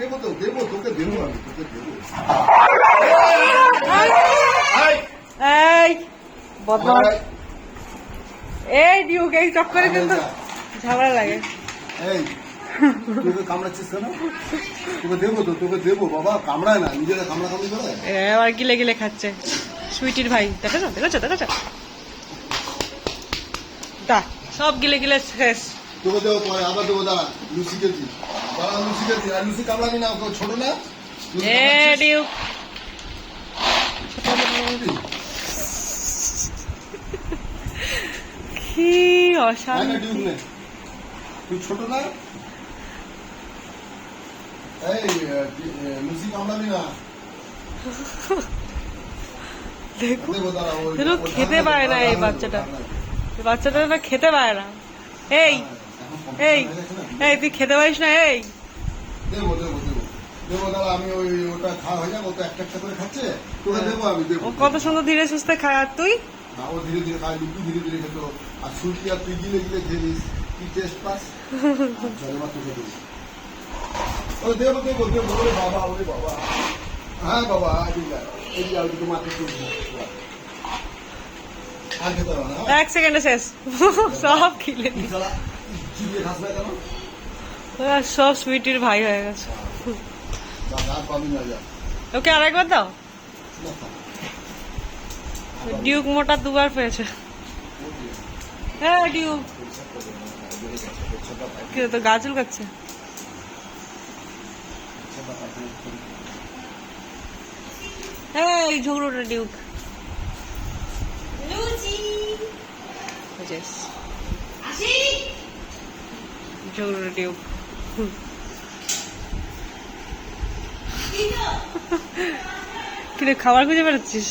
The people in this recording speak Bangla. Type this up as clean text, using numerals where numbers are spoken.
দেবো তো, দেবো তোকে, দেবো আমি তোকে দেবো। এই বদমাস, এই ডিউক, এই চক্করে কিন্তু ঝামেলা লাগে। এই তোকে কামড়াচ্ছিস কেন? তোকে দেবো তো, তোকে দেবো বাবা, কামড়ায় না, নিজেরা কামড়া কামড়ি করে। আবার গিলে গিলে খাচ্ছে সুইটির ভাই, দেখেছো দেখেছো দেখেছো, দা সব গিলে গিলে শেষ। তোকে দেবো পরে, আবার দেবো, দাঁড়া লুচিকে দি, দাঁড়া লুচিকে দি। আর লুচি কামড়াবি না, ওকে ছোট না। লুচি এ কামড়াচ্ছিস? ডিউক, কি আয় না, অশান্তি। ডিউক নে। তুই ছোট না? এই লুচি কামড়াবি না। দেখো দেবো, দাঁড়া, ওই- দেখো, ওই খেতে ঢাকনা পারে দেবো, না এই ঢাকনা বাচ্চাটা, দেবো, ঢাকনা দেবো। এই বাচ্চাটা না খেতে পারে না। এই এই এই তুই খেতে পারিস না? এই দেবো দেবো দেবো দেবো, দাঁড়া আমি ওই ওটা খাওয়া হয়ে যাবে, ও তো একটা একটা করে খাচ্ছে, তোকে দেবো আমি, দেবো। ও কত সুন্দর ধীরে সুস্থে খায়, আর তুই না, ও ধীরে ধীরে খায়, লুকু ধীরে ধীরে খেতো। আর সুলকি আর তুই গিলে গিলে খেলিস, কি টেস্ট পাস। চলে মা, তোকে দেবো। ও দেবো দেবো দেবো, ওরে বাবা, ওরে বাবা। হ্যাঁ বাবা, এই যে আর দুটো মাত্র চলছে। আর খেতে হবে না, হ্যাঁ? 1 সেকেন্ডে শেষ সব খিলে তুই শালা চিবিয়ে খাস না কেন? সব সুইটির ভাই হয়ে গেছে। যা, আর পাবি না, যা। ওকে আরেকবার দাও। না, থাক। ডিউক মোটা দুবার পেয়েছে। হ্যাঁ ডিউক, কি তো গা চুলকাচ্ছে। এই ঝগড়ুটা ডিউক, ঝগড়ুটা ডিউক। কিরে খাবার খুঁজে বেড়াচ্ছিস?